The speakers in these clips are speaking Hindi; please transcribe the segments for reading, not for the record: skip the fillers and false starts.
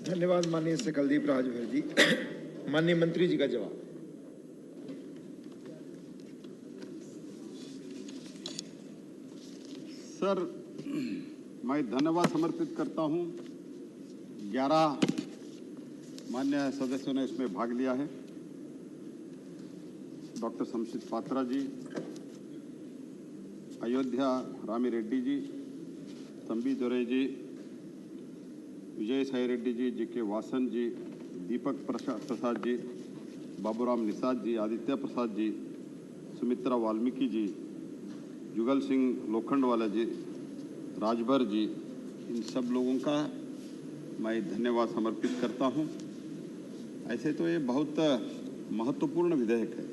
धन्यवाद माननीय सकलदीप राजभर जी। माननीय मंत्री जी का जवाब। सर, मैं धन्यवाद समर्पित करता हूं। 11 माननीय सदस्यों ने इसमें भाग लिया है। डॉक्टर शमशेद पात्रा जी, अयोध्या रामी रेड्डी जी, तंबी दोरे जी, विजय साई रेड्डी जी, जी.के. वासन जी, दीपक प्रसाद जी, बाबूराम निषाद जी, आदित्य प्रसाद जी, सुमित्रा वाल्मीकि जी, जुगल सिंह लोखंडवाला जी, राजभर जी, इन सब लोगों का मैं धन्यवाद समर्पित करता हूं। ऐसे तो ये बहुत महत्वपूर्ण विधेयक है।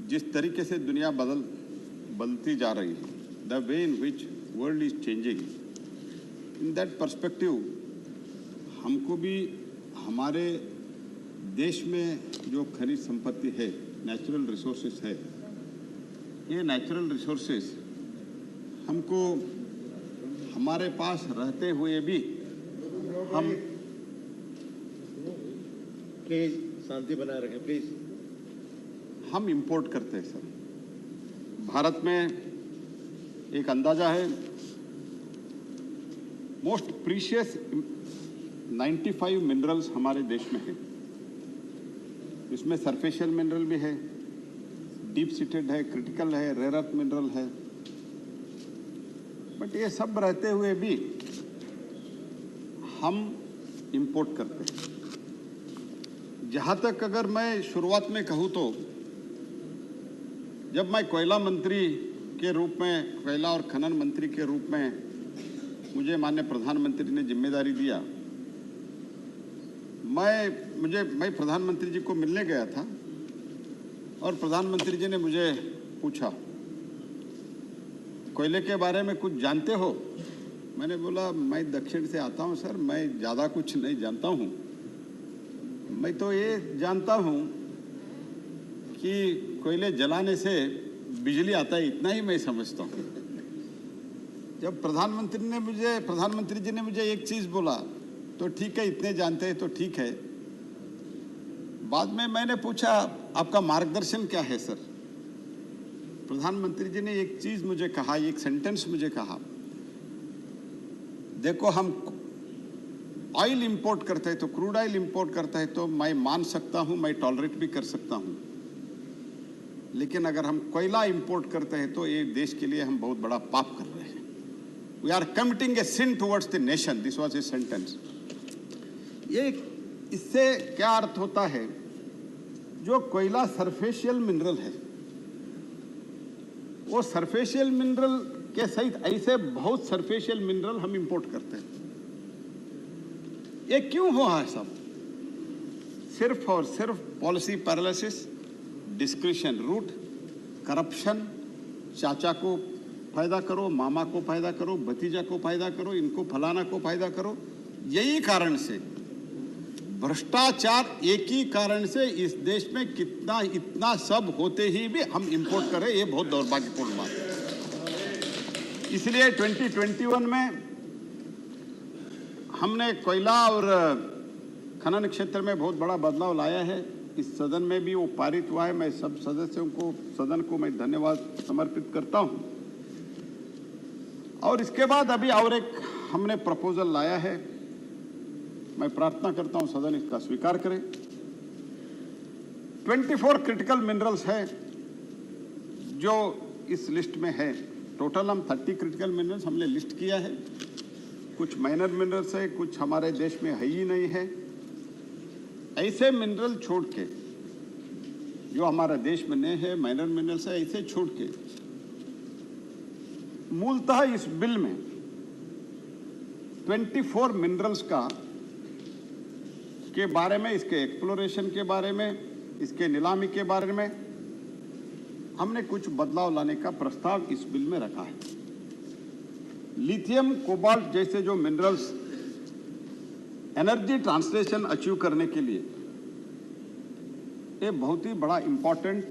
जिस तरीके से दुनिया बदलती जा रही है, the way in which world is changing, in that perspective हमको भी हमारे देश में जो खनिज संपत्ति है, नेचुरल रिसोर्सेस है, ये नेचुरल रिसोर्सेस हमको हमारे पास रहते हुए भी हम प्लीज शांति बनाए रखें प्लीज। हम इंपोर्ट करते हैं सर। भारत में एक अंदाजा है, मोस्ट प्रीशियस 95 मिनरल्स हमारे देश में है। इसमें सरफेशियल मिनरल भी है, डीप सीटेड है, क्रिटिकल है, रेयर अर्थ मिनरल है। बट ये सब रहते हुए भी हम इंपोर्ट करते हैं। जहाँ तक अगर मैं शुरुआत में कहूँ तो जब मैं कोयला मंत्री के रूप में, कोयला और खनन मंत्री के रूप में मुझे माननीय प्रधानमंत्री ने जिम्मेदारी दिया, मैं प्रधानमंत्री जी को मिलने गया था और प्रधानमंत्री जी ने मुझे पूछा, कोयले के बारे में कुछ जानते हो? मैंने बोला, मैं दक्षिण से आता हूं सर, मैं ज़्यादा कुछ नहीं जानता हूं। मैं तो ये जानता हूं कि कोयले जलाने से बिजली आता है, इतना ही मैं समझता हूं। जब प्रधानमंत्री जी ने मुझे एक चीज़ बोला, तो ठीक है, इतने जानते हैं तो ठीक है। बाद में मैंने पूछा, आपका मार्गदर्शन क्या है सर? प्रधानमंत्री जी ने एक चीज़ मुझे कहा, एक सेंटेंस मुझे कहा, देखो हम ऑयल इंपोर्ट करते हैं तो, क्रूड ऑयल इंपोर्ट करता है तो मैं मान सकता हूं, मैं टॉलरेट भी कर सकता हूं, लेकिन अगर हम कोयला इंपोर्ट करते हैं तो ये देश के लिए हम बहुत बड़ा पाप कर रहे हैं। We are committing a sin towards the nation. This was a sentence. ये इससे क्या अर्थ होता है? जो कोयला सरफेशियल मिनरल है, वो सरफेशियल मिनरल के सहित ऐसे बहुत सरफेशियल मिनरल हम इंपोर्ट करते हैं। ये क्यों हुआ है सब? सिर्फ और सिर्फ policy paralysis, discretion route, corruption, चाचा को फायदा करो, मामा को फायदा करो, भतीजा को फायदा करो, इनको फलाना को फायदा करो। यही कारण से भ्रष्टाचार, एक ही कारण से इस देश में इतना सब होते ही भी हम इंपोर्ट करें, ये बहुत दुर्भाग्यपूर्ण बात है। इसलिए 2021 में हमने कोयला और खनन क्षेत्र में बहुत बड़ा बदलाव लाया है। इस सदन में भी वो पारित हुआ है। मैं सब सदस्यों को, सदन को मैं धन्यवाद समर्पित करता हूं। और इसके बाद अभी और एक हमने प्रपोजल लाया है। मैं प्रार्थना करता हूं सदन इसका स्वीकार करे। 24 क्रिटिकल मिनरल्स है जो इस लिस्ट में है। टोटल हम 30 क्रिटिकल मिनरल्स हमने लिस्ट किया है। कुछ माइनर मिनरल्स है, कुछ हमारे देश में है ही नहीं है। ऐसे मिनरल छोड़ के जो हमारे देश में नहीं है, माइनर मिनरल्स है, ऐसे छोड़ के मूलतः इस बिल में 24 मिनरल्स के बारे में, इसके एक्सप्लोरेशन के बारे में, इसके नीलामी के बारे में हमने कुछ बदलाव लाने का प्रस्ताव इस बिल में रखा है। लिथियम, कोबाल्ट जैसे जो मिनरल्स एनर्जी ट्रांसलेशन अचीव करने के लिए ये बहुत ही बड़ा इंपॉर्टेंट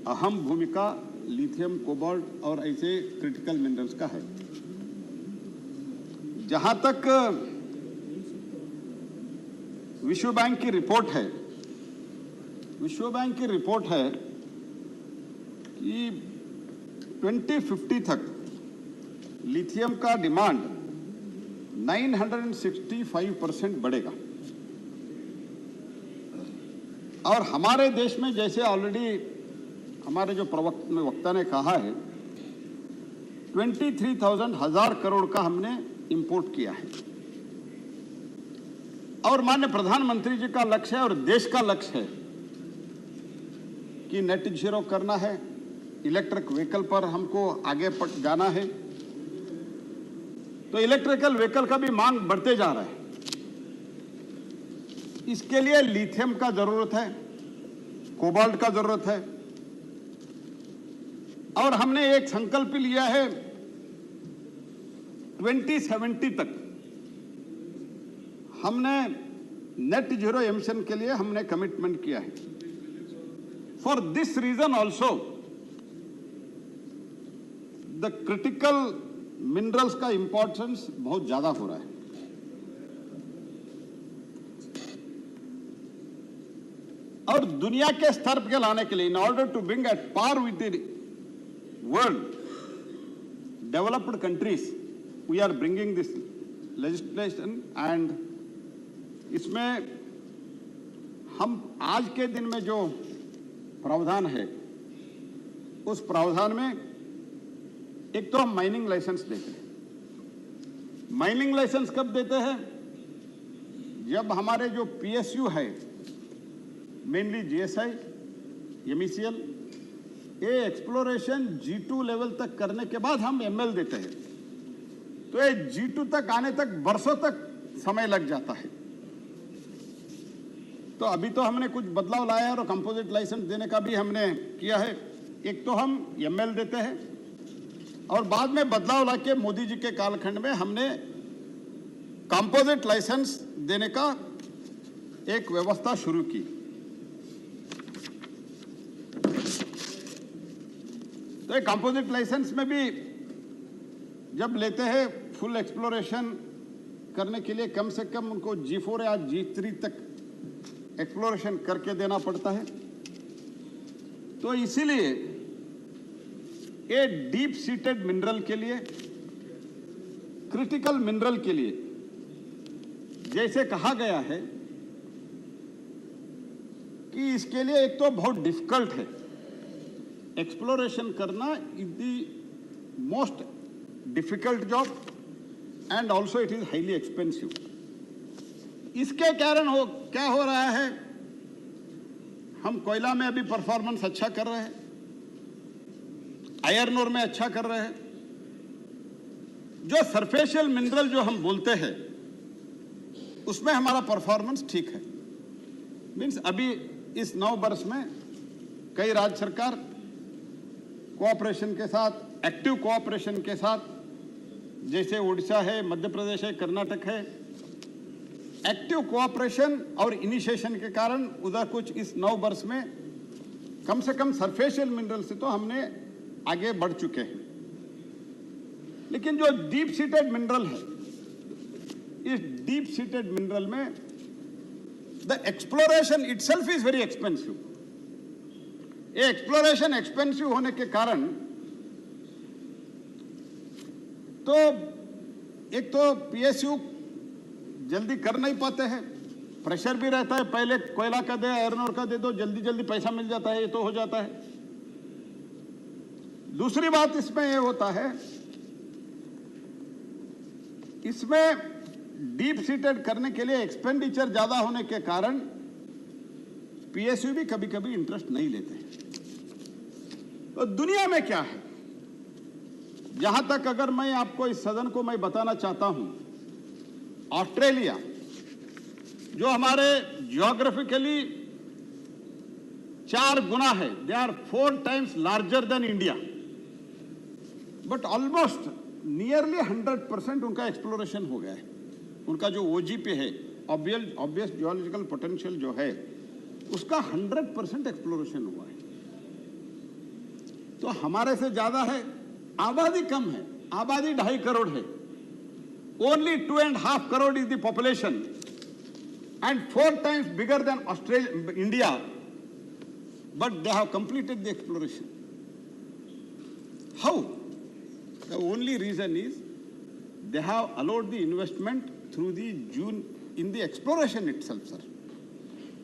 अहम भूमिका लिथियम, कोबाल्ट और ऐसे क्रिटिकल मिनरल्स का है। जहां तक विश्व बैंक की रिपोर्ट है, विश्व बैंक की रिपोर्ट है कि 2050 तक लिथियम का डिमांड 965% बढ़ेगा। और हमारे देश में जैसे ऑलरेडी हमारे जो वक्ता ने कहा है 23,000 करोड़ का हमने इंपोर्ट किया है। और माननीय प्रधानमंत्री जी का लक्ष्य है और देश का लक्ष्य है कि नेट जीरो करना है, इलेक्ट्रिक व्हीकल पर हमको आगे जाना है। तो इलेक्ट्रिकल व्हीकल का भी मांग बढ़ते जा रहा है। इसके लिए लिथियम का जरूरत है, कोबाल्ट का जरूरत है। और हमने एक संकल्प लिया है 2070 तक हमने नेट जीरो एमिशन के लिए हमने कमिटमेंट किया है। For this reason also the critical minerals का इंपॉर्टेंस बहुत ज्यादा हो रहा है। और दुनिया के स्तर पर लाने के लिए in order to bring at par with the world developed countries we are bringing this legislation. And इसमें हम आज के दिन में जो प्रावधान है उस प्रावधान में एक तो हम माइनिंग लाइसेंस देते हैं। माइनिंग लाइसेंस कब देते हैं? जब हमारे जो पीएसयू है मेनली जीएसआई, एमईसीएल, ये एक्सप्लोरेशन G2 लेवल तक करने के बाद हम एमएल देते हैं। तो ये G2 तक आने तक वर्षों तक समय लग जाता है। तो अभी तो हमने कुछ बदलाव लाया है और कंपोजिट लाइसेंस देने का भी हमने किया है। एक तो हम एमएल देते हैं और बाद में बदलाव लाके मोदी जी के कालखंड में हमने कंपोजिट लाइसेंस देने का एक व्यवस्था शुरू की। तो ये कंपोजिट लाइसेंस में भी जब लेते हैं फुल एक्सप्लोरेशन करने के लिए कम से कम उनको G4 या G3 तक एक्सप्लोरेशन करके देना पड़ता है। तो इसीलिए ये डीप सीटेड मिनरल के लिए, क्रिटिकल मिनरल के लिए जैसे कहा गया है कि इसके लिए एक तो बहुत डिफिकल्ट है, एक्सप्लोरेशन करना is the most difficult job and also it is highly expensive. इसके कारण क्या हो रहा है, हम कोयला में अभी परफॉर्मेंस अच्छा कर रहे हैं, आयरन ओर में अच्छा कर रहे हैं। जो सरफेशियल मिनरल जो हम बोलते हैं उसमें हमारा परफॉर्मेंस ठीक है। मींस अभी इस 9 वर्ष में कई राज्य सरकार कोऑपरेशन के साथ, एक्टिव कोऑपरेशन के साथ, जैसे उड़ीसा है, मध्य प्रदेश है, कर्नाटक है, एक्टिव कोऑपरेशन और इनिशिएशन के कारण उधर कुछ इस 9 वर्ष में कम से कम सरफेशियल मिनरल से तो हमने आगे बढ़ चुके हैं। लेकिन जो डीप सीटेड मिनरल है, इस डीप सीटेड मिनरल में the exploration itself is very expensive. ये एक्सप्लोरेशन एक्सपेंसिव होने के कारण तो एक तो पीएसयू जल्दी कर नहीं पाते हैं, प्रेशर भी रहता है, पहले कोयला का दे, आयरन ओर का दे दो, जल्दी जल्दी पैसा मिल जाता है, ये तो हो जाता है। दूसरी बात इसमें ये होता है, इसमें डीप सीटेड करने के लिए एक्सपेंडिचर ज्यादा होने के कारण पीएसयू भी कभी कभी इंटरेस्ट नहीं लेते हैं। तो दुनिया में क्या है, जहां तक अगर मैं आपको इस सदन को मैं बताना चाहता हूं, ऑस्ट्रेलिया जो हमारे जियोग्राफिकली 4 गुना है, they are 4 times larger than India, but almost nearly 100% उनका एक्सप्लोरेशन हो गया है। उनका जो ओजीपी है, ऑब्वियस जियोलॉजिकल पोटेंशियल जो है, उसका 100% एक्सप्लोरेशन हुआ है। तो हमारे से ज्यादा है, आबादी कम है, आबादी 2.5 करोड़ है, only 2.5 crore is the population and 4 times bigger than Australia, India, but they have completed the exploration. How? The only reason is they have allowed the investment through the in the exploration itself, sir.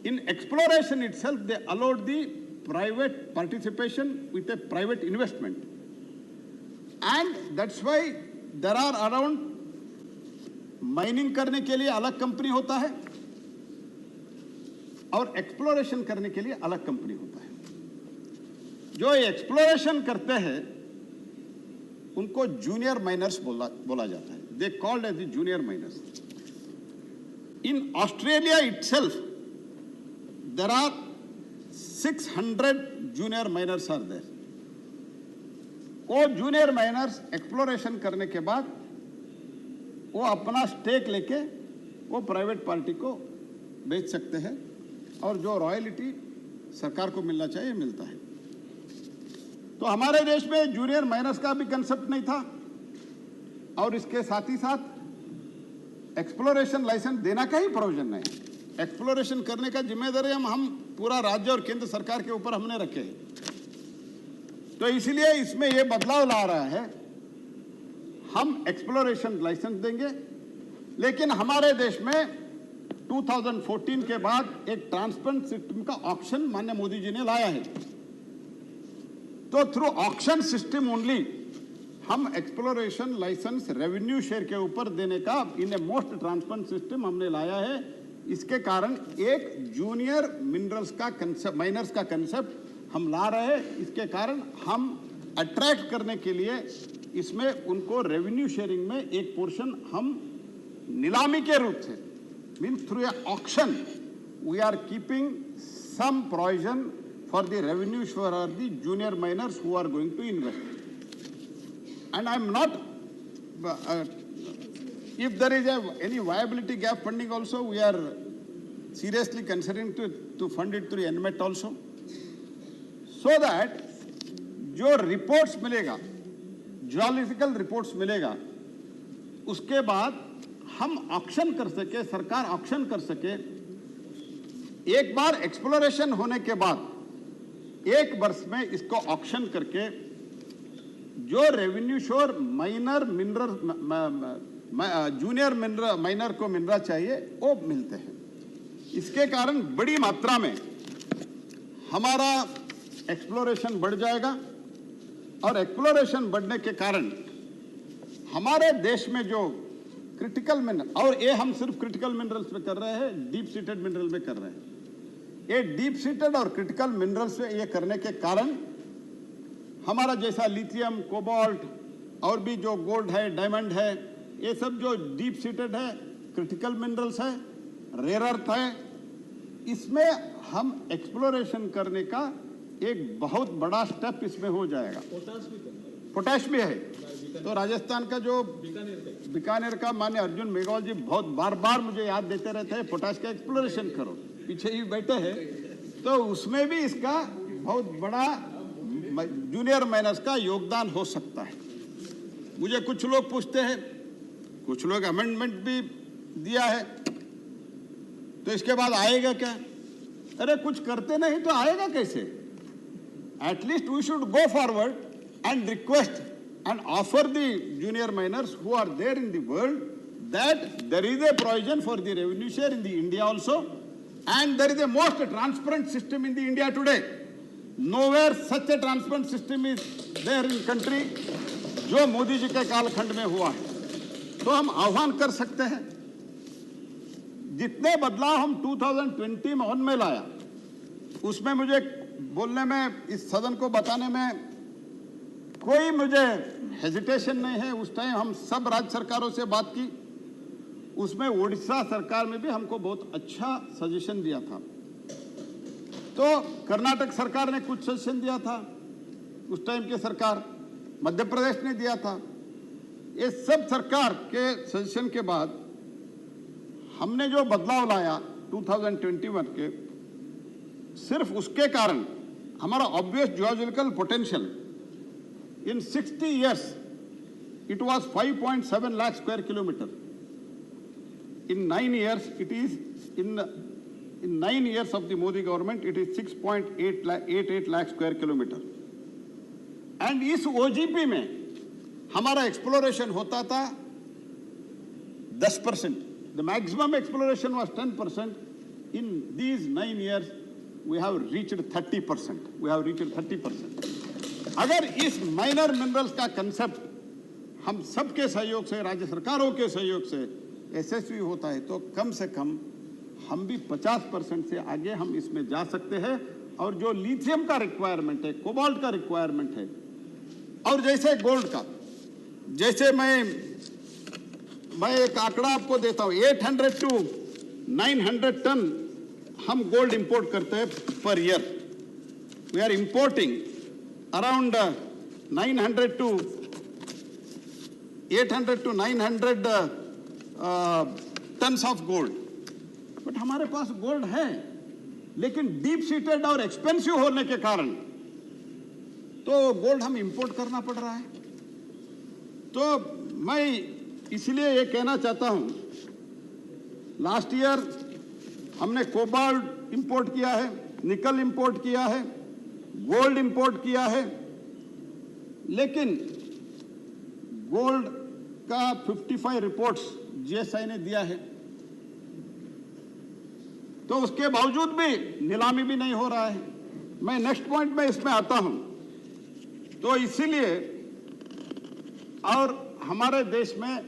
In exploration itself, they allowed the private participation with a private investment. And that's why there are around mining करने के लिए अलग कंपनी होता है और एक्सप्लोरेशन करने के लिए अलग कंपनी होता है। जो एक्सप्लोरेशन करते हैं उनको जूनियर माइनर्स बोला जाता है। They called as the junior miners. In Australia itself there are 600 junior miners are there. वो जूनियर माइनर्स एक्सप्लोरेशन करने के बाद वो अपना स्टेक लेके वो प्राइवेट पार्टी को बेच सकते हैं और जो रॉयल्टी सरकार को मिलना चाहिए मिलता है। तो हमारे देश में जूनियर माइनर्स का भी कंसेप्ट नहीं था और इसके साथ ही साथ एक्सप्लोरेशन लाइसेंस देना का ही प्रोविजन नहीं। एक्सप्लोरेशन करने का जिम्मेदारी हम पूरा राज्य और केंद्र सरकार के ऊपर हमने रखे हैं। तो इसलिए इसमें ये बदलाव ला रहा है, हम एक्सप्लोरेशन लाइसेंस देंगे, लेकिन हमारे देश में 2014 के बाद एक ट्रांसपेरेंट सिस्टम का ऑक्शन माननीय मोदी जी ने लाया है। तो थ्रू ऑक्शन सिस्टम ओनली हम एक्सप्लोरेशन लाइसेंस रेवेन्यू शेयर के ऊपर देने का इन ए मोस्ट ट्रांसपेरेंट सिस्टम हमने लाया है। इसके कारण एक जूनियर मिनरल्स का कंसेप्ट, माइनर्स का कंसेप्ट हम ला रहे हैं। इसके कारण हम अट्रैक्ट करने के लिए इसमें उनको रेवेन्यू शेयरिंग में एक पोर्शन हम नीलामी के रूप से means through a auction we are keeping some provision for the revenue for the junior miners who are going to invest. And I am not, if there is any viability gap funding also, we are seriously considering to fund it through NMET also. So that जो reports मिलेगा, geological reports मिलेगा, उसके बाद हम ऑक्शन कर सके, सरकार ऑक्शन कर सके। एक बार एक्सप्लोरेशन होने के बाद एक वर्ष में इसको ऑक्शन करके जो रेवेन्यू शोर minor mineral junior mineral minor को मिनरल चाहिए वो मिलते हैं। इसके कारण बड़ी मात्रा में हमारा एक्सप्लोरेशन बढ़ जाएगा और एक्सप्लोरेशन बढ़ने के कारण हमारे देश में जो क्रिटिकल मिनरल, और ये हम सिर्फ क्रिटिकल मिनरल्स में कर रहे हैं, डीप सीटेड मिनरल में कर रहे हैं। ये डीप सीटेड और क्रिटिकल मिनरल्स में ये करने के कारण हमारा जैसा लिथियम, कोबाल्ट और भी जो गोल्ड है, डायमंड है, ये सब जो डीप सीटेड है, क्रिटिकल मिनरल्स है, रेयर अर्थ है, इसमें हम एक्सप्लोरेशन करने का एक बहुत बड़ा स्टेप इसमें हो जाएगा। पोटाश भी है। तो राजस्थान का जो बीकानेर का माननीय अर्जुन मेघवाल जी बहुत बार बार मुझे याद देते रहते हैं, पोटाश का एक्सप्लोरेशन करो, पीछे ही बैठे हैं। तो उसमें भी इसका बहुत बड़ा जूनियर माइनर्स का योगदान हो सकता है। मुझे कुछ लोग पूछते हैं, कुछ लोग अमेंडमेंट भी दिया है, तो इसके बाद आएगा क्या? अरे कुछ करते नहीं तो आएगा कैसे? At least we should go forward and request and offer the junior miners who are there in the world that there is a provision for the revenue share in the India also, and there is a most transparent system in the India today. Nowhere such a transparent system is there in country जो मोदी जी के कालखंड में हुआ है। तो हम आह्वान कर सकते हैं, जितने बदलाव हम 2021 में लाया, उसमें मुझे बोलने में, इस सदन को बताने में कोई मुझे हेजिटेशन नहीं है। उस टाइम हम सब राज्य सरकारों से बात की, उसमें उड़ीसा सरकार में भी हमको बहुत अच्छा सजेशन दिया था। तो कर्नाटक सरकार ने कुछ सजेशन दिया था, उस टाइम की सरकार, मध्य प्रदेश ने दिया था। ये सब सरकार के सजेशन के बाद हमने जो बदलाव लाया 2021 के, सिर्फ उसके कारण हमारा obvious geological potential in 60 years it was 5.7 lakh square kilometer, in 9 years, it is in 9 years of the Modi government, it is 6.88 lakh square kilometer. And इस OGP में हमारा exploration होता था 10%. The maximum exploration was 10%. In these 9 years, we have reached 30%. We have reached 30%. अगर इस माइनर मिनरल्स का कंसेप्ट हम सबके सहयोग से, राज्य सरकारों के सहयोग से यशस्वी होता है तो कम से कम हम भी 50% से आगे हम इसमें जा सकते हैं। और जो लिथियम का रिक्वायरमेंट है, कोबाल्ट का रिक्वायरमेंट है, और जैसे गोल्ड का, जैसे मैं एक आंकड़ा आपको देता हूं, 800 to 900 टन हम गोल्ड इंपोर्ट करते हैं पर year. We are importing around 800 to 900 tons of gold. But हमारे पास गोल्ड है, लेकिन डीप सीटेड और एक्सपेंसिव होने के कारण तो गोल्ड हम इंपोर्ट करना पड़ रहा है। तो मैं इसलिए ये कहना चाहता हूं, लास्ट ईयर हमने कोबाल्ट इंपोर्ट किया है, निकल इंपोर्ट किया है, गोल्ड इंपोर्ट किया है, लेकिन गोल्ड का 55 रिपोर्ट्स जीएसआई ने दिया है, तो उसके बावजूद भी नीलामी भी नहीं हो रहा है। मैं नेक्स्ट पॉइंट में इसमें आता हूं। तो इसीलिए और हमारे देश में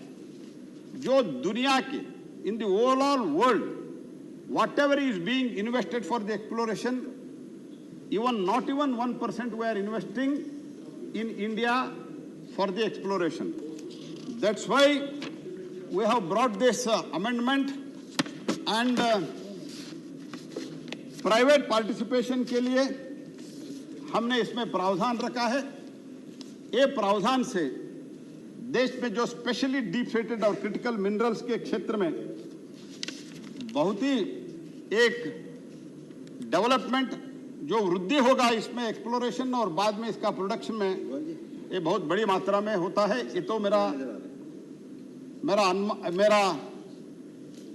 जो दुनिया के in the overall world whatever is being invested for the exploration, not even 1% we are investing in India for the exploration. That's why we have brought this amendment, and private participation के लिए हमने इसमें प्रावधान रखा है। ये प्रावधान से देश में जो स्पेशली डीप सीटेड और क्रिटिकल मिनरल्स के क्षेत्र में बहुत ही एक डेवलपमेंट जो वृद्धि होगा इसमें एक्सप्लोरेशन और बाद में इसका प्रोडक्शन में, ये बहुत बड़ी मात्रा में होता है। ये तो मेरा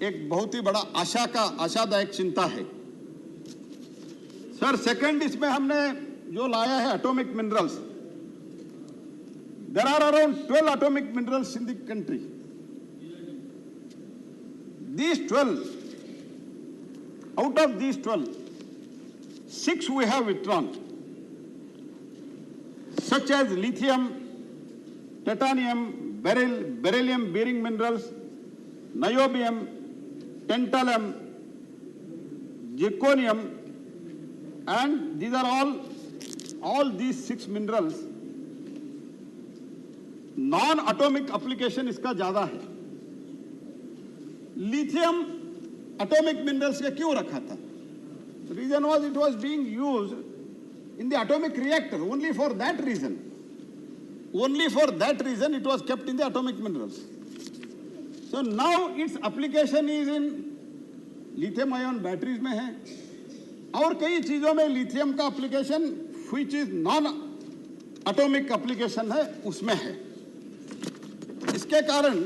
एक बहुत ही बड़ा आशादायक चिंता है। सर, सेकंड इसमें हमने जो लाया है atomic minerals, there are around 12 atomic minerals in the country. These 12, out of these 12, 6 we have withdrawn, such as lithium, titanium, beryllium bearing minerals, niobium, tantalum, zirconium, and these are all these 6 minerals non-atomic application इसका ज्यादा है। लिथियम एटॉमिक मिनरल्स के क्यों रखा था? Reason was it was being used in the atomic reactor, only for that reason it was kept in the atomic minerals. So now its application is in lithium ion batteries में है और कई चीजों में लिथियम का application which is non atomic application है उसमें है। इसके कारण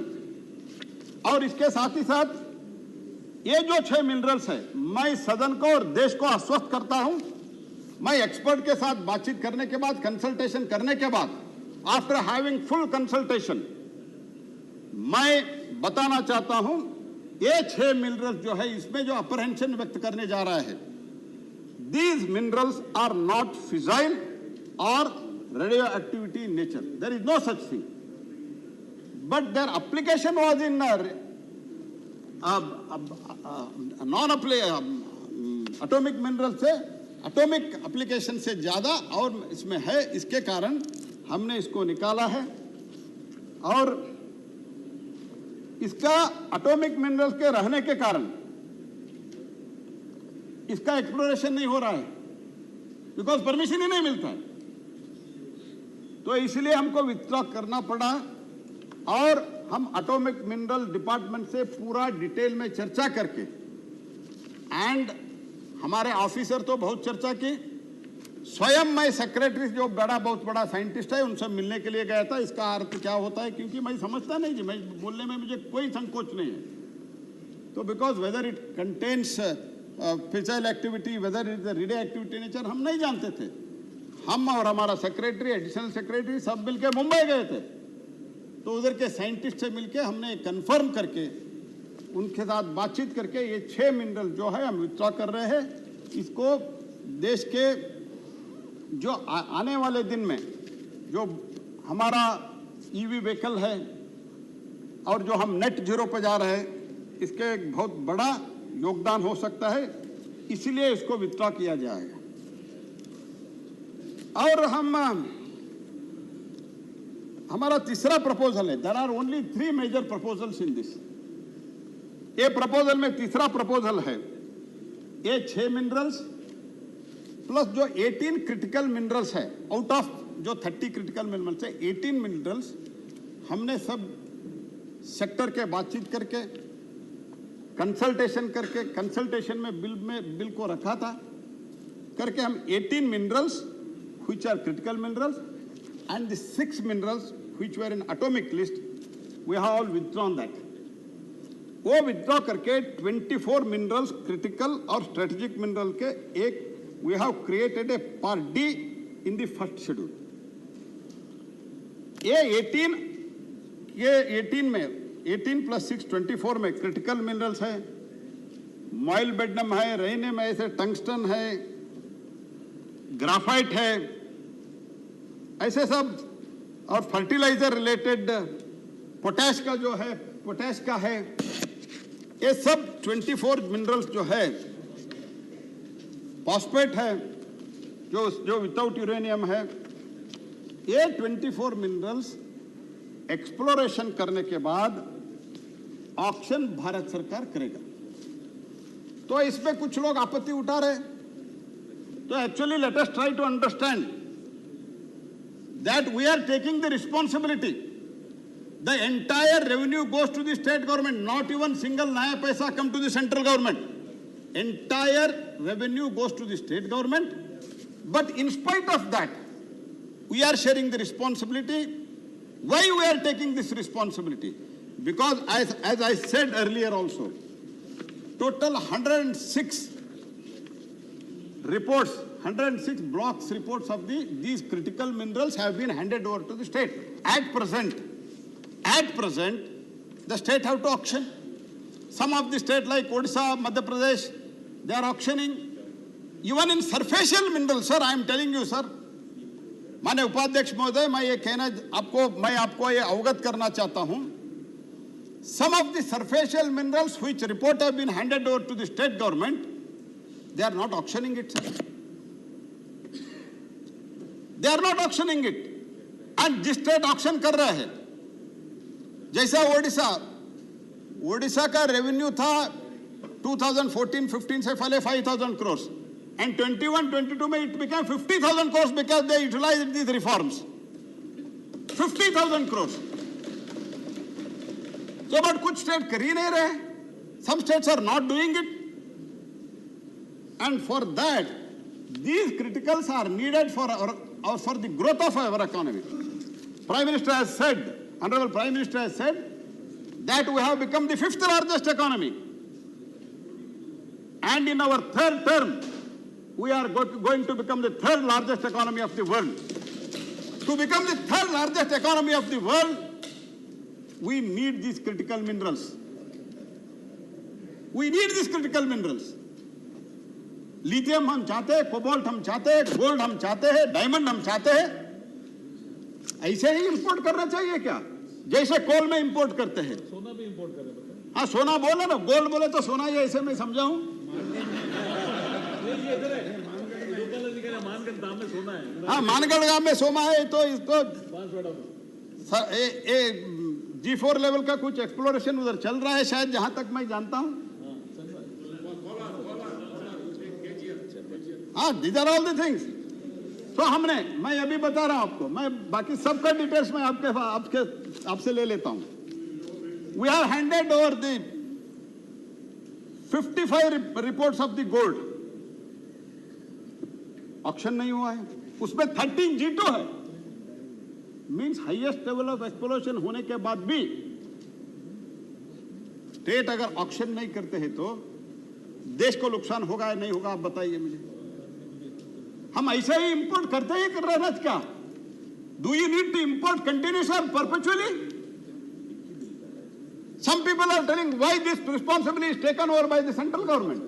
और इसके साथ ही साथ ये जो 6 मिनरल्स है, मैं सदन को और देश को आश्वस्त करता हूं, मैं एक्सपर्ट के साथ बातचीत करने के बाद, कंसल्टेशन करने के बाद, आफ्टर हैविंग फुल कंसल्टेशन, मैं बताना चाहता हूं ये 6 मिनरल्स जो है इसमें जो अप्रहेंशन व्यक्त करने जा रहा है, these minerals are not fissile or radioactivity in nature, there is no such thing, but their application was in atomic minerals से atomic application से ज्यादा और इसमें है। इसके कारण हमने इसको निकाला है और इसका atomic minerals के रहने के कारण इसका एक्सप्लोरेशन नहीं हो रहा है, बिकॉज परमिशन ही नहीं मिलता है। तो इसलिए हमको विथड्रॉ करना पड़ा और हम एटॉमिक मिनरल डिपार्टमेंट से पूरा डिटेल में चर्चा करके, एंड हमारे ऑफिसर तो बहुत चर्चा की, स्वयं मैं सेक्रेटरी जो बहुत बड़ा साइंटिस्ट है उनसे मिलने के लिए गया था। इसका अर्थ क्या होता है, क्योंकि मैं समझता नहीं जी, मैं बोलने में मुझे कोई संकोच नहीं है। तो because whether it contains fissile activity, whether it the radio activity nature, हम नहीं जानते थे। हम और हमारा सेक्रेटरी, एडिशनल सेक्रेटरी सब मिलके मुंबई गए थे, तो उधर के साइंटिस्ट से मिलके हमने कंफर्म करके उनके साथ बातचीत करके ये 6 मिनरल जो है हम विथड्रॉ कर रहे हैं। इसको देश के जो आने वाले दिन में जो हमारा ईवी व्हीकल है और जो हम नेट जीरो पे जा रहे हैं, इसके एक बहुत बड़ा योगदान हो सकता है, इसीलिए इसको विथड्रॉ किया जाएगा। और हमारा तीसरा प्रपोजल है, there are only 3 major proposals in this. ये प्रपोजल में तीसरा प्रपोजल है, ये 6 मिनरल्स प्लस जो 18 क्रिटिकल मिनरल्स है, आउट ऑफ जो 30 क्रिटिकल मिनरल्स है, 18 मिनरल्स हमने सब सेक्टर के बातचीत करके, कंसल्टेशन में बिल को रखा था करके, हम 18 minerals which are critical minerals and the 6 minerals which were in atomic list, we have all withdrawn that. वो विथड्रॉ करके 24 मिनरल्स क्रिटिकल और स्ट्रेटेजिक मिनरल के एक we have created a part D in the first schedule. ये 18 में 18 + 6 24 में क्रिटिकल मिनरल्स है, मोइलबेडनम है, रेनियम है, ऐसे टंगस्टन है, ग्राफाइट है, ऐसे सब, और फर्टिलाइजर रिलेटेड पोटैश का जो है, पोटैश का है, ये सब 24 मिनरल्स जो है, फॉस्फेट है जो विदाउट यूरेनियम है, ये 24 मिनरल्स एक्सप्लोरेशन करने के बाद ऑक्शन भारत सरकार करेगा। तो इसमें कुछ लोग आपत्ति उठा रहे, तो actually let us try to understand that we are taking the responsibility. The entire revenue goes to the state government, not even single naya paisa come to the central government. Entire revenue goes to the state government, but in spite of that, we are sharing the responsibility. Why we are taking this responsibility? Because as I said earlier also, total 106 reports, 106 blocks reports of these critical minerals have been handed over to the state. At present, the state have to auction. Some of the state like Odisha, Madhya Pradesh, they are auctioning. Even in surfacial minerals, sir, I am telling you, sir. माननीय उपाध्यक्ष महोदय, मैं आपको ये अवगत करना चाहता हूं. Some of the surfacial minerals which report have been handed over to the state government, they are not auctioning it, sir. They are not auctioning it. And जिस स्टेट ऑक्शन कर रहा है, जैसा ओडिशा का रेवेन्यू था 2014-15 से पहले 5,000 crores, and 21-22 में it became 50,000 crores because they utilized these reforms. 50,000 crores. So, but कुछ स्टेट कर ही नहीं रहे. Some states are not doing it. And for that, these criticals are needed for the growth of our economy. Prime Minister has said, Honorable Prime Minister has said, that we have become the 5th largest economy. And in our 3rd term, we are going to become the 3rd largest economy of the world. To become the 3rd largest economy of the world, we need these critical minerals. We need these critical minerals. Lithium हम चाहते हैं, कोबाल्ट हम चाहते हैं, गोल्ड हम चाहते हैं, डायमंड हम चाहते हैं. ऐसे ही इंपोर्ट करना चाहिए क्या? जैसे कोल में इंपोर्ट करते हैं. सोना भी इंपोर्ट कर रहे हैं. हाँ, सोना बोले ना, गोल्ड बोले तो सोना ही ऐसे मैं समझाऊं. हाँ, मानगढ़ गांव में सोना है, तो इसको G4 लेवल का कुछ एक्सप्लोरेशन उधर चल रहा है शायद, जहां तक मैं जानता हूं. हाँ, these are all the things. तो मैं अभी बता रहा हूं आपको, मैं बाकी सबका डिटेल्स में आपसे ले लेता हूं. We have handed over the 55 reports of the gold. Auction नहीं हुआ है. उसमें 13 G2 है. Means highest level of exploration होने के बाद भी स्टेट अगर ऑक्शन नहीं करते हैं तो देश को नुकसान होगा या नहीं होगा, आप बताइए मुझे। हम ऐसे ही इंपोर्ट करते ही कर रहे हैं क्या? Do you need to import continuously or perpetually? Some people are telling why this responsibility is taken over by the central government.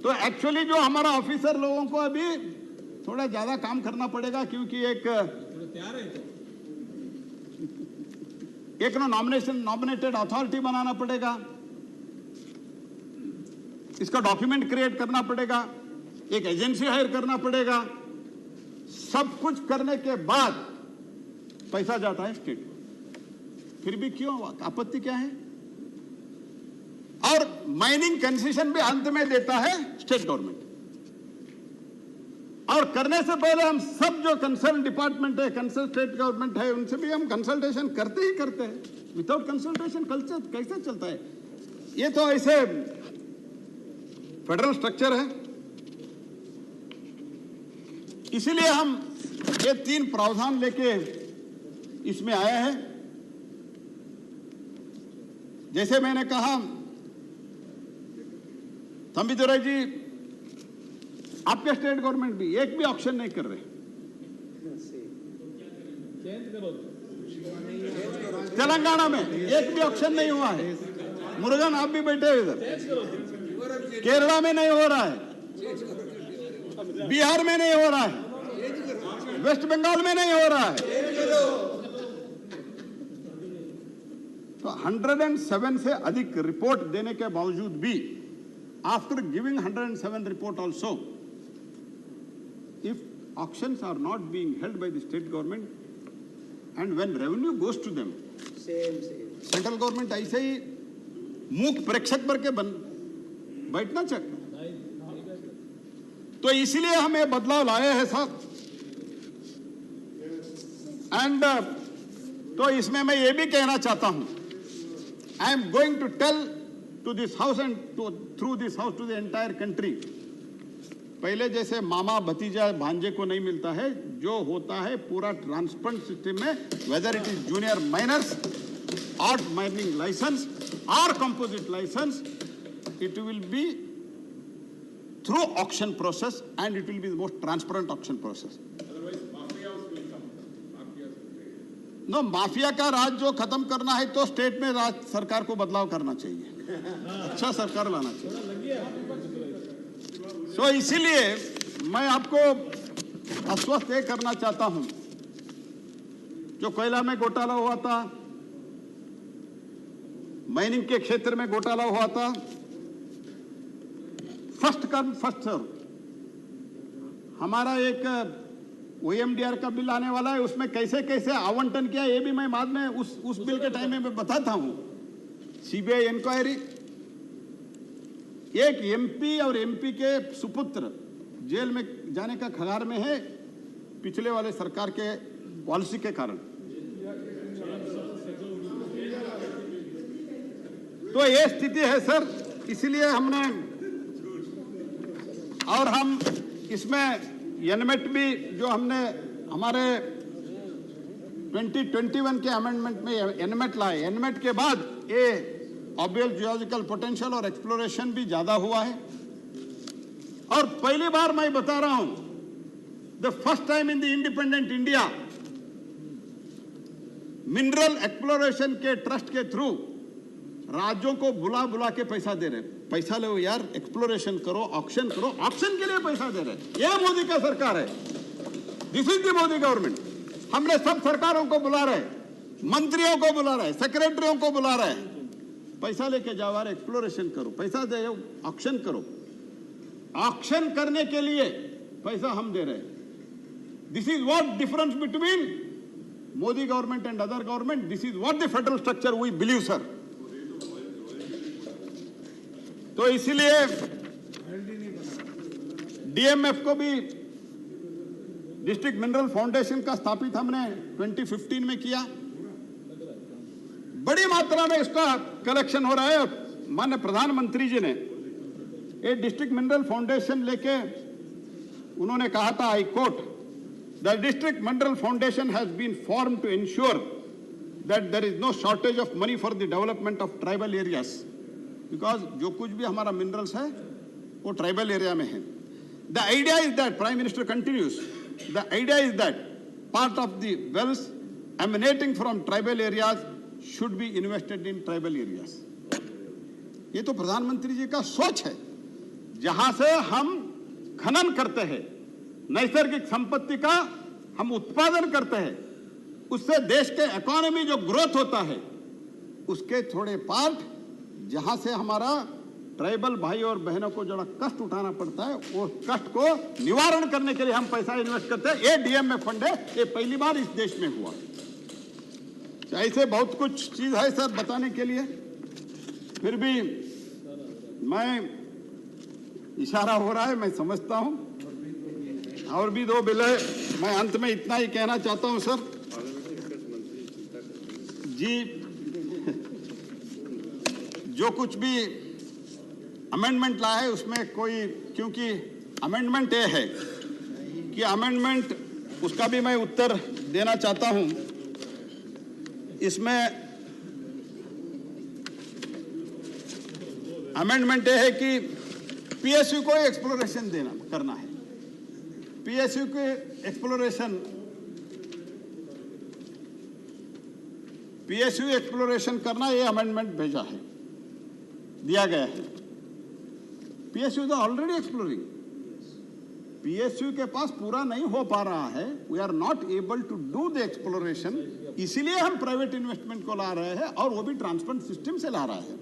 तो एक्चुअली जो हमारा ऑफिसर लोगों को अभी थोड़ा ज्यादा काम करना पड़ेगा, क्योंकि एक नॉमिनेटेड अथॉरिटी बनाना पड़ेगा, इसका डॉक्यूमेंट क्रिएट करना पड़ेगा, एक एजेंसी हायर करना पड़ेगा। सब कुछ करने के बाद पैसा जाता है स्टेट। फिर भी क्यों, आपत्ति क्या है? और माइनिंग कंसेशन भी अंत में देता है स्टेट गवर्नमेंट। और करने से पहले हम सब जो कंसर्न डिपार्टमेंट है, कंसर्न स्टेट गवर्नमेंट है, उनसे भी हम कंसल्टेशन करते ही करते हैं। विदाउट कंसल्टेशन कल्चर कैसे चलता है? ये तो ऐसे फेडरल स्ट्रक्चर है। इसीलिए हम ये 3 प्रावधान लेके इसमें आए हैं। जैसे मैंने कहा, तंबिदुराई जी, आपके स्टेट गवर्नमेंट भी एक भी ऑक्शन नहीं कर रहे। तेलंगाना में एक भी ऑक्शन नहीं हुआ है। मुरुगन, आप भी बैठे हो इधर। केरला में नहीं हो रहा है, बिहार में नहीं हो रहा है, वेस्ट बंगाल में नहीं हो रहा है। तो 107 से अधिक रिपोर्ट देने के बावजूद भी, after giving 107 report also, if auctions are not being held by the state government and when revenue goes to them, central government ऐसे ही मूक प्रेक्षक बन के बैठना चाहिए। तो इसीलिए हम ये बदलाव लाए हैं साहब। एंड तो इसमें मैं ये भी कहना चाहता हूं, I am going to tell to this house and through this house to the entire country, पहले जैसे मामा भतीजा भांजे को नहीं मिलता है, जो होता है पूरा ट्रांसपेरेंट सिस्टम में, whether it is junior miners और माइनिंग लाइसेंस और composite licence, it will be through auction process and it will be the most transparent auction process. Otherwise, mafias will come. Mafias will create. No, mafia का राज जो खत्म करना है तो स्टेट में राज सरकार को बदलाव करना चाहिए, अच्छा सरकार लाना चाहिए। सो इसीलिए मैं आपको आश्वस्त ये करना चाहता हूं, जो कोयला में घोटाला हुआ था, माइनिंग के क्षेत्र में घोटाला हुआ था, फर्स्ट कम फर्स्ट सर्व, हमारा एक OMDR का बिल आने वाला है, उसमें कैसे कैसे आवंटन किया ये भी मैं बाद में उस बिल के टाइम में मैं बताता हूं। CBI इंक्वायरी, एक MP और MP के सुपुत्र जेल में जाने का कगार में है पिछले वाले सरकार के पॉलिसी के कारण। तो ये स्थिति है सर, इसलिए हमने, और हम इसमें एनमेट भी जो हमने हमारे 2021 के अमेंडमेंट में एनमेट लाए, एनमेट के बाद ये ऑब्वियस जियोलॉजिकल पोटेंशियल और एक्सप्लोरेशन भी ज्यादा हुआ है। और पहली बार मैं बता रहा हूं, the first time in the independent India, mineral exploration के ट्रस्ट के थ्रू राज्यों को बुला बुला के पैसा दे रहे, पैसा लो यार, एक्सप्लोरेशन करो, ऑक्शन करो, ऑक्शन के लिए पैसा दे रहे। यह मोदी का सरकार है, this is the Modi government. हमने सब सरकारों को बुला रहे, मंत्रियों को बुला रहे, सेक्रेटरियों को बुला रहे, पैसा लेके जाओ यार, एक्सप्लोरेशन करो, पैसा दे, ऑक्शन करो। ऑक्शन करने के लिए पैसा हम दे रहे। This is what difference between Modi government and other government, this is what the federal structure we believe sir. तो इसीलिए DMF को भी, डिस्ट्रिक्ट मिनरल फाउंडेशन का स्थापित हमने 2015 में किया, बड़ी मात्रा में इसका कलेक्शन हो रहा है। माननीय प्रधानमंत्री जी ने ये डिस्ट्रिक्ट मिनरल फाउंडेशन लेके उन्होंने कहा था, I quote, the district mineral foundation has been form to ensure that there is no shortage of money for the development of tribal areas, because जो कुछ भी हमारा minerals है वो tribal area में है. The idea is that, Prime Minister continues, the idea is that part of the wealth emanating from tribal areas should be invested in tribal areas. ये तो प्रधानमंत्री जी का सोच है. जहां से हम खनन करते हैं, नैसर्गिक संपत्ति का हम उत्पादन करते हैं, उससे देश के इकोनॉमी जो ग्रोथ होता है, उसके थोड़े पार्ट जहां से हमारा ट्राइबल भाई और बहनों को जो कष्ट उठाना पड़ता है, वो कष्ट को निवारण करने के लिए हम पैसा इन्वेस्ट करते हैं. ये डीएम में फंड है, ये पहली बार इस देश में हुआ. ऐसे बहुत कुछ चीज है सर बताने के लिए, फिर भी मैं इशारा हो रहा है, मैं समझता हूं. और भी 2 बिल है. मैं अंत में इतना ही कहना चाहता हूं सर जी, जो कुछ भी अमेंडमेंट लाया है उसमें कोई, क्योंकि अमेंडमेंट ये है कि अमेंडमेंट, उसका भी मैं उत्तर देना चाहता हूं. इसमें अमेंडमेंट ये है कि पीएसयू को एक्सप्लोरेशन करना है. पीएसयू के एक्सप्लोरेशन करना, ये अमेंडमेंट भेजा है, दिया गया है. पीएसयू तो ऑलरेडी एक्सप्लोरिंग. पीएसयू के पास पूरा नहीं हो पा रहा है. We are not able to do the exploration, इसीलिए हम प्राइवेट इन्वेस्टमेंट को ला रहे हैं, और वो भी ट्रांसपेरेंट सिस्टम से ला रहा है.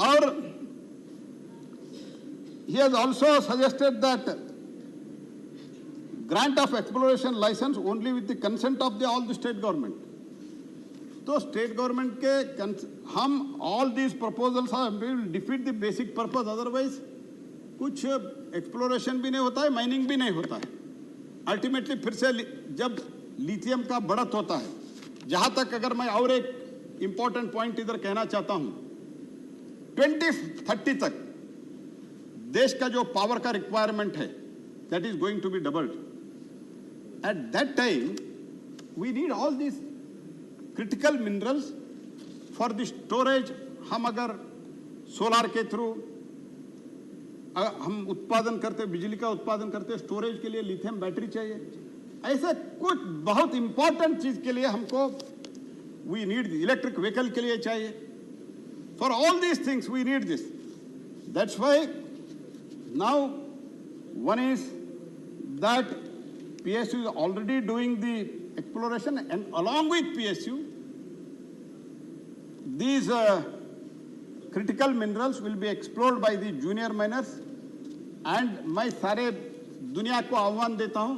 और he has also suggested that grant of exploration license only with the consent of all the state government. तो स्टेट गवर्नमेंट के हम all these proposals will defeat the basic purpose. Otherwise कुछ एक्सप्लोरेशन भी नहीं होता है, माइनिंग भी नहीं होता है. अल्टीमेटली फिर से जब लिथियम का बढ़त होता है, जहां तक अगर मैं और एक इंपॉर्टेंट पॉइंट इधर कहना चाहता हूं, 2030 तक देश का जो पावर का रिक्वायरमेंट है, that is going to be doubled. At that time we need all this critical minerals for the storage. हम अगर सोलार के थ्रू हम उत्पादन करते, बिजली का उत्पादन करते, स्टोरेज के लिए लिथियम बैटरी चाहिए. ऐसे कुछ बहुत इंपॉर्टेंट चीज के लिए हमको वी नीड, इलेक्ट्रिक व्हीकल के लिए चाहिए. For all these things we need this. That's why now one is that PSU is already doing the exploration, and along with PSU these critical minerals will be explored by the junior miners. and मैं सारे दुनिया को आह्वान देता हूं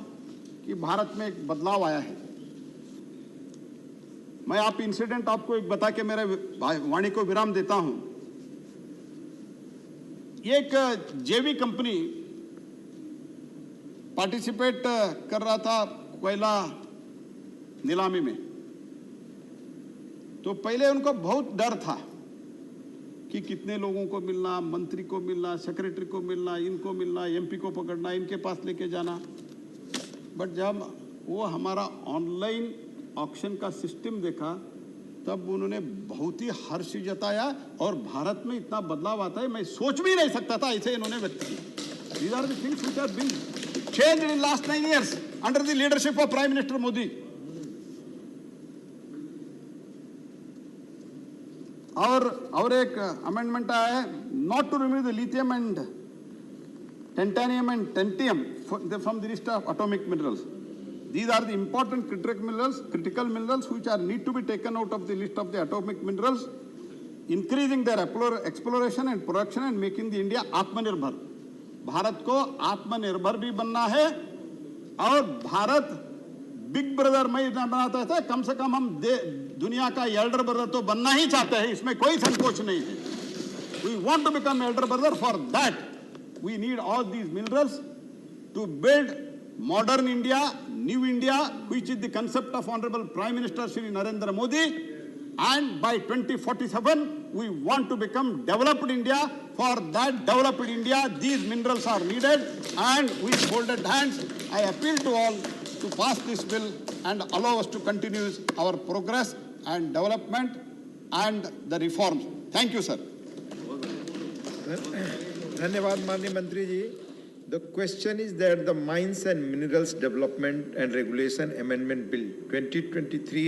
कि भारत में एक बदलाव आया है. मैं आप इंसिडेंट आपको एक बता के मेरे वाणी को विराम देता हूं. एक जेवी कंपनी पार्टिसिपेट कर रहा था कोयला नीलामी में. तो पहले उनको बहुत डर था कि कितने लोगों को मिलना, मंत्री को मिलना, सेक्रेटरी को मिलना, इनको मिलना, एमपी को पकड़ना, इनके पास लेके जाना. बट जब वो हमारा ऑनलाइन ऑक्शन का सिस्टम देखा, तब उन्होंने बहुत ही हर्ष जताया. और भारत में इतना बदलाव आता है, मैं सोच भी नहीं सकता था, ऐसे इन्होंने व्यक्त किया. These are the things which have been changed in last 9 years under the leadership of Prime Minister Modi. और एक अमेंडमेंट आया है, not to remove the lithium and titanium and tantalum from the list of atomic minerals. These are the important critical minerals which are need to be taken out of the list of the atomic minerals, increasing their exploration and production and making the India आत्मनिर्भर. भारत को आत्मनिर्भर भी बनना है, और भारत बिग ब्रदर में इतना बनाता था, कम से कम हम दुनिया का एल्डर ब्रदर तो बनना ही चाहते हैं, इसमें कोई संकोच नहीं है. We want to become elder brother. For that we need all these minerals to build modern India, new India, which is the concept of Honorable Prime Minister Shri Narendra Modi. And by 2047, we want to become developed India. For that developed India, these minerals are needed, and with folded hands, I appeal to all to pass this bill and allow us to continue our progress and development and the reforms. Thank you, sir. धन्यवाद माननीय मंत्री जी. The question is that the Mines and Minerals Development and Regulation Amendment Bill 2023